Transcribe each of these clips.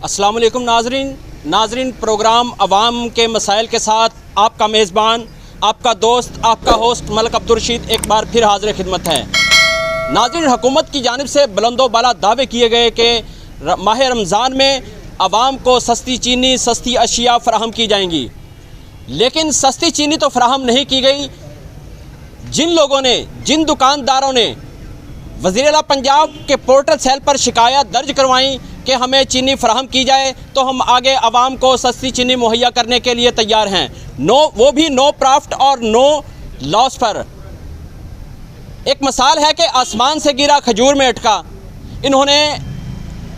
अस्सलाम वालेकुम नाजरीन प्रोग्राम अवाम के मसाइल के साथ आपका मेज़बान, आपका दोस्त, आपका होस्ट मलिक अब्दुल रशीद एक बार फिर हाज़िर खिदमत है। नाजरीन, हुकूमत की जानिब से बुलंदो बाला दावे किए गए कि माह रमज़ान में आवाम को सस्ती चीनी, सस्ती अशिया फ़राहम की जाएंगी, लेकिन सस्ती चीनी तो फ़राहम नहीं की गई। जिन लोगों ने, जिन दुकानदारों ने वज़ीर आला पंजाब के पोर्टल सेल पर शिकायत दर्ज करवाई कि हमें चीनी फ़राहम की जाए, तो हम आगे आवाम को सस्ती चीनी मुहैया करने के लिए तैयार हैं। वो भी नो प्रॉफिट और नो लॉस पर। एक मिसाल है कि आसमान से गिरा खजूर में अटका। इन्होंने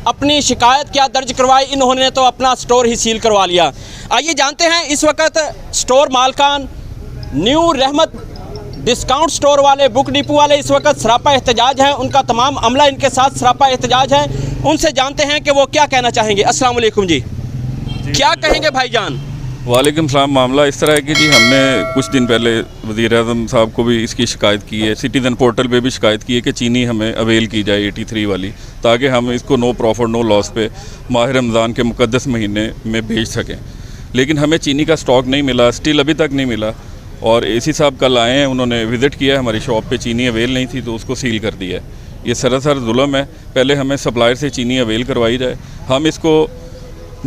अपनी शिकायत क्या दर्ज करवाई, इन्होंने तो अपना स्टोर ही सील करवा लिया। आइए जानते हैं, इस वक्त स्टोर मालकान, न्यू रहमत डिस्काउंट स्टोर वाले, बुक डिपो वाले इस वक्त सरापा एहतजाज हैं। उनका तमाम अमला इनके साथ सरापा एहतजाज है। उनसे जानते हैं कि वो क्या कहना चाहेंगे। अस्सलाम वालेकुम जी, क्या कहेंगे भाईजान? वालेकुम सलाम। मामला इस तरह है कि जी हमने कुछ दिन पहले वज़ीर आज़म साहब को भी इसकी शिकायत की है, सिटीज़न पोर्टल पे भी शिकायत की है कि चीनी हमें अवेल की जाए 83 वाली, ताकि हम इसको नो प्रॉफिट नो लॉस पे माह रमज़ान के मुक़द्दस महीने में बेच सकें। लेकिन हमें चीनी का स्टॉक नहीं मिला, स्टिल अभी तक नहीं मिला। और एसी साहब कल आए हैं, उन्होंने विज़िट किया, हमारी शॉप पे चीनी अवेल नहीं थी तो उसको सील कर दिया है। ये सरासर जुल्म है। पहले हमें सप्लायर से चीनी अवेल करवाई जाए, हम इसको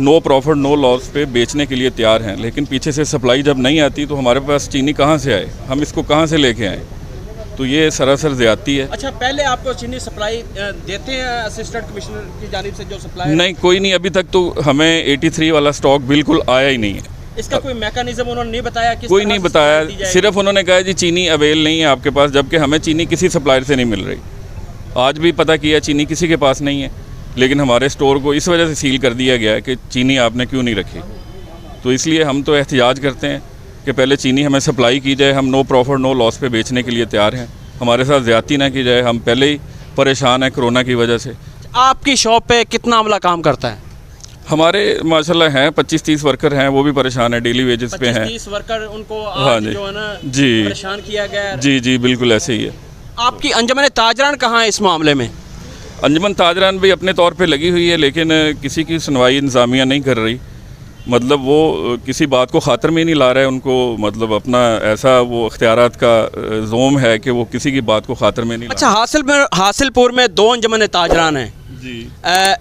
नो प्रॉफिट नो लॉस पे बेचने के लिए तैयार हैं। लेकिन पीछे से सप्लाई जब नहीं आती तो हमारे पास चीनी कहाँ से आए, हम इसको कहाँ से लेके आएँ? तो ये सरासर ज़्यादती है। अच्छा, पहले आपको चीनी सप्लाई देते हैं असिस्टेंट कमिश्नर की जानिब से जो सप्लाई? नहीं, कोई नहीं। अभी तक तो हमें 83 वाला स्टॉक बिल्कुल आया ही नहीं है। इसका कोई मैकेनिज्म उन्होंने नहीं बताया? कोई नहीं बताया, सिर्फ उन्होंने कहा जी चीनी अवेल नहीं है आपके पास, जबकि हमें चीनी किसी सप्लायर से नहीं मिल रही। आज भी पता किया, चीनी किसी के पास नहीं है, लेकिन हमारे स्टोर को इस वजह से सील कर दिया गया है कि चीनी आपने क्यों नहीं रखी। तो इसलिए हम तो एहतिजाज करते हैं कि पहले चीनी हमें सप्लाई की जाए। हम नो प्रॉफिट नो लॉस पे बेचने के लिए तैयार हैं। हमारे साथ ज़्यादती ना की जाए। हम पहले ही परेशान हैं कोरोना की वजह से। आपकी शॉप पे कितना अमला काम करता है? हमारे माशाल्लाह हैं 25-30 वर्कर हैं, वो भी परेशान है, डेली वेजेस पे हैं। 25-30 वर्कर, उनको हाँ जी, जो है ना जी परेशान किया गया है। जी बिल्कुल ऐसे ही है। आपकी अंजमन ताजरान कहाँ है इस मामले में? अंजमन ताजरान भी अपने तौर पे लगी हुई है, लेकिन किसी की सुनवाई इंतज़ामिया नहीं कर रही। मतलब वो किसी बात को ख़ातर में नहीं ला रहा है। उनको मतलब अपना ऐसा वो इख्तियारात का जोम है कि वो किसी की बात को ख़ातर में नहीं। अच्छा, हासिलपुर में 2 अंजमन ताजरान हैं जी।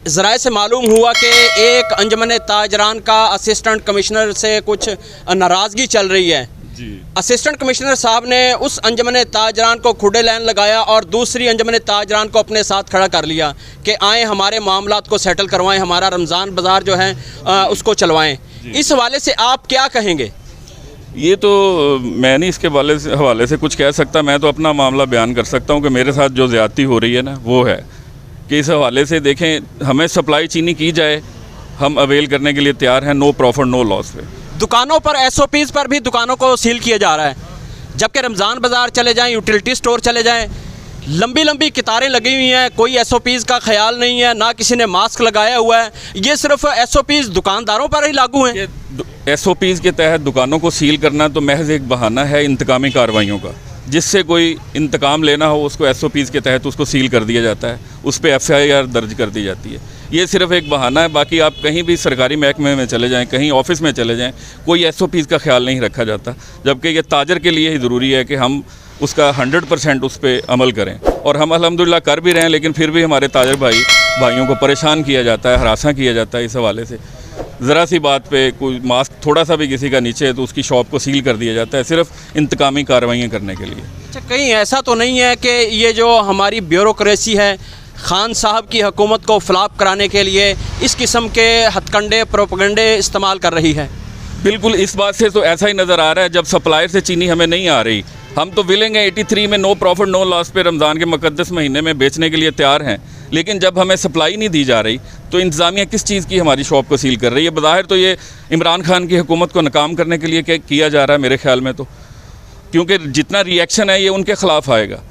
ज़राए से मालूम हुआ कि एक अंजमन ताजरान का असिस्टेंट कमिश्नर से कुछ नाराज़गी चल रही है जी। असिस्टेंट कमिश्नर साहब ने उस अंजमन ताजरान को खुडे लाइन लगाया और दूसरी अंजमन ताजरान को अपने साथ खड़ा कर लिया कि आए हमारे मामलात को सेटल करवाएं, हमारा रमज़ान बाज़ार जो है उसको चलवाएं। इस हवाले से आप क्या कहेंगे? ये तो मैं नहीं इसके हवाले से कुछ कह सकता। मैं तो अपना मामला बयान कर सकता हूँ कि मेरे साथ जो ज़्यादती हो रही है ना, वो है कि इस हवाले से देखें, हमें सप्लाई चीनी की जाए, हम अवेल करने के लिए तैयार हैं, नो प्रॉफिट नो लॉस पे। दुकानों पर SOPs पर भी दुकानों को सील किया जा रहा है, जबकि रमज़ान बाज़ार चले जाएं, यूटिलिटी स्टोर चले जाएं, लंबी लंबी कतारें लगी हुई हैं, कोई SOPs का ख्याल नहीं है, ना किसी ने मास्क लगाया हुआ है। ये सिर्फ SOPs दुकानदारों पर ही लागू हैं। SOPs के तहत दुकानों को सील करना तो महज एक बहाना है इंतकामी कार्रवाइयों का। जिससे कोई इंतकाम लेना हो उसको SOPs के तहत उसको सील कर दिया जाता है, उस पर FIR दर्ज कर दी जाती है। ये सिर्फ एक बहाना है। बाकी आप कहीं भी सरकारी महकमे में चले जाएं, कहीं ऑफिस में चले जाएं, कोई SOPs का ख्याल नहीं रखा जाता, जबकि ये ताजर के लिए ही ज़रूरी है कि हम उसका 100% उस पर अमल करें। और हम अल्हम्दुलिल्लाह कर भी रहे हैं, लेकिन फिर भी हमारे ताजर भाइयों को परेशान किया जाता है, हरासा किया जाता है। इस हवाले से ज़रा सी बात पे कोई मास्क थोड़ा सा भी किसी का नीचे है तो उसकी शॉप को सील कर दिया जाता है, सिर्फ इंतकामी कार्रवाइयाँ करने के लिए। अच्छा, कहीं ऐसा तो नहीं है कि ये जो हमारी ब्यूरोक्रेसी है खान साहब की हुकूमत को फ्लॉप कराने के लिए इस किस्म के हथकंडे, प्रोपेगेंडे इस्तेमाल कर रही है? बिल्कुल, इस बात से तो ऐसा ही नज़र आ रहा है। जब सप्लायर से चीनी हमें नहीं आ रही, हम तो विलिंग हैं 83 में नो प्रॉफिट नो लॉस पे रमज़ान के मुक़द्दस महीने में बेचने के लिए तैयार हैं, लेकिन जब हमें सप्लाई नहीं दी जा रही तो इंतज़ामिया किस चीज़ की हमारी शॉप को सील कर रही है? बज़ाहिर तो ये इमरान खान की हुकूमत को नाकाम करने के लिए किया जा रहा है मेरे ख्याल में तो, क्योंकि जितना रिएक्शन है ये उनके ख़िलाफ़ आएगा,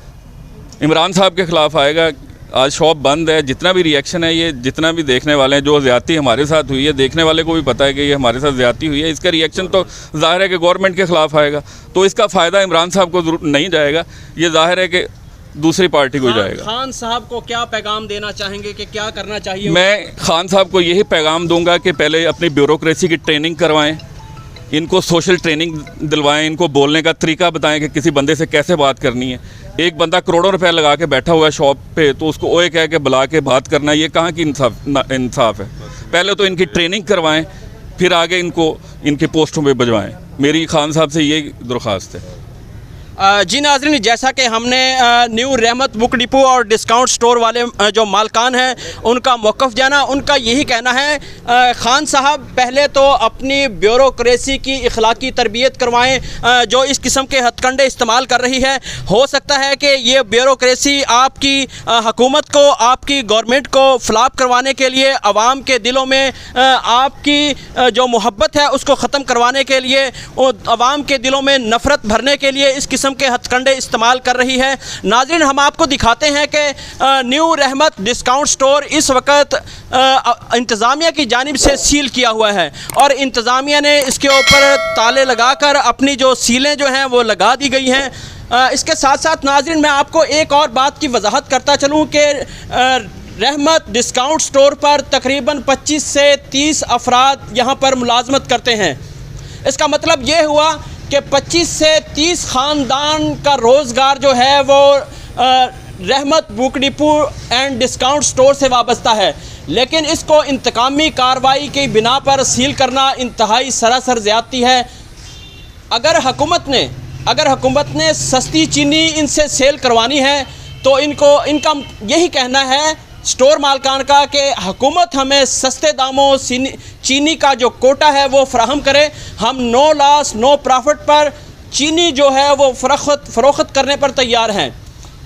इमरान साहब के ख़िलाफ़ आएगा। आज शॉप बंद है, जितना भी रिएक्शन है, ये जितना भी देखने वाले हैं, जो ज़्यादती हमारे साथ हुई है, देखने वाले को भी पता है कि ये हमारे साथ ज़्यादती हुई है, इसका रिएक्शन तो ज़ाहिर है कि गवर्नमेंट के ख़िलाफ़ आएगा। तो इसका फ़ायदा इमरान साहब को नहीं जाएगा। ये ज़ाहिर है कि दूसरी पार्टी को जाएगा। खान साहब को क्या पैगाम देना चाहेंगे कि क्या करना चाहिए? मैं खान साहब को यही पैगाम दूंगा कि पहले अपनी ब्यूरोक्रेसी की ट्रेनिंग करवाएं, इनको सोशल ट्रेनिंग दिलवाएं, इनको बोलने का तरीका बताएं कि किसी बंदे से कैसे बात करनी है। एक बंदा करोड़ों रुपए लगा के बैठा हुआ है शॉप पे, तो उसको ओए कह के बुला के बात करना, ये कहाँ की इंसाफ है? पहले तो इनकी ट्रेनिंग करवाएं, फिर आगे इनको इनकी पोस्टों पे भिजवाएं। मेरी खान साहब से ये दरख्वास्त है। जी नाज़रीन, जैसा कि हमने न्यू रहमत बुक डिपो और डिस्काउंट स्टोर वाले जो मालकान हैं उनका मौक़िफ़ जाना, उनका यही कहना है खान साहब पहले तो अपनी ब्यूरोक्रेसी की इखलाकी तरबियत करवाएं जो इस किस्म के हथकंडे इस्तेमाल कर रही है। हो सकता है कि ये ब्यूरोक्रेसी आपकी हुकूमत को, आपकी गवर्नमेंट को फ्लॉप करवाने के लिए, आवाम के दिलों में आपकी जो मोहब्बत है उसको ख़त्म करवाने के लिए, आवाम के दिलों में नफ़रत भरने के लिए इस के हथकंडे इस्तेमाल कर रही है। नाज़रीन, हम आपको दिखाते हैं कि न्यू रहमत डिस्काउंट स्टोर इस वक्त इंतज़ामिया की जानिब से सील किया हुआ है और इंतज़ामिया ने इसके ऊपर ताले लगाकर अपनी जो सीलें जो हैं वो लगा दी गई हैं। इसके साथ साथ नाज़रीन, मैं आपको एक और बात की वजाहत करता चलूँ कि रहमत डिस्काउंट स्टोर पर तकरीबन 25 से 30 अफराद यहाँ पर मुलाजमत करते हैं। इसका मतलब ये हुआ कि 25 से 30 ख़ानदान का रोज़गार जो है वो रहमत book depot and discount store से वाबस्ता है, लेकिन इसको इंतकामी कार्रवाई की बिना पर सील करना इंतहाई सरासर ज़्यादती है। अगर हुकूमत ने सस्ती चीनी इनसे सेल करवानी है तो इनका यही कहना है स्टोर मालकान का कि हुकूमत हमें सस्ते दामों चीनी का जो कोटा है वो फराहम करे। हम नो लॉस नो प्रॉफिट पर चीनी जो है वो फ़रोख्त करने पर तैयार हैं।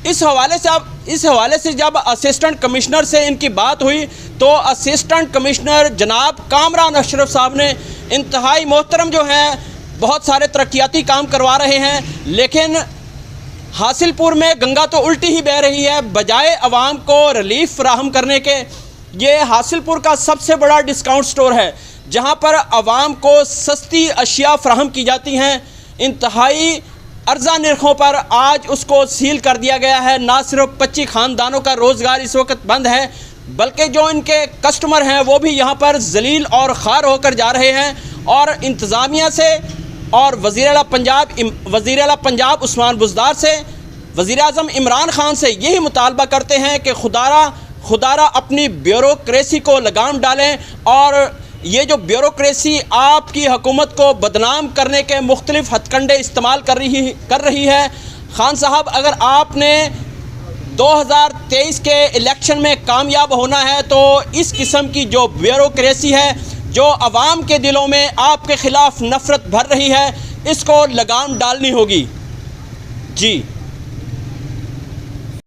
इस हवाले से जब असिस्टेंट कमिश्नर से इनकी बात हुई तो असिस्टेंट कमिश्नर जनाब कामरान अशरफ साहब ने, इंतहाई मोहतरम जो हैं, बहुत सारे तरक्याती काम करवा रहे हैं, लेकिन हासिलपुर में गंगा तो उल्टी ही बह रही है। बजाय अवाम को रिलीफ फराहम करने के, ये हासिलपुर का सबसे बड़ा डिस्काउंट स्टोर है जहां पर अवाम को सस्ती अशिया फराहम की जाती हैं इंतहाई अर्जा निर्खों पर। आज उसको सील कर दिया गया है। ना सिर्फ 25 ख़ानदानों का रोज़गार इस वक्त बंद है, बल्कि जो इनके कस्टमर हैं वो भी यहाँ पर जलील और ख़ार होकर जा रहे हैं। और इंतज़ामिया से और वज़ीर आला पंजाब उस्मान बुज़दार से, वज़ीर आज़म इमरान ख़ान से यही मुतालबा करते हैं कि खुदारा अपनी ब्यूरोक्रेसी को लगाम डालें और ये जो ब्यूरोक्रेसी आपकी हुकूमत को बदनाम करने के मुख्तलिफ हथकंडे इस्तेमाल कर रही है। खान साहब, अगर आपने 2023 के इलेक्शन में कामयाब होना है तो इस किस्म की जो ब्यूरोक्रेसी है, जो अवाम के दिलों में आपके ख़िलाफ़ नफ़रत भर रही है, इसको लगाम डालनी होगी। जी।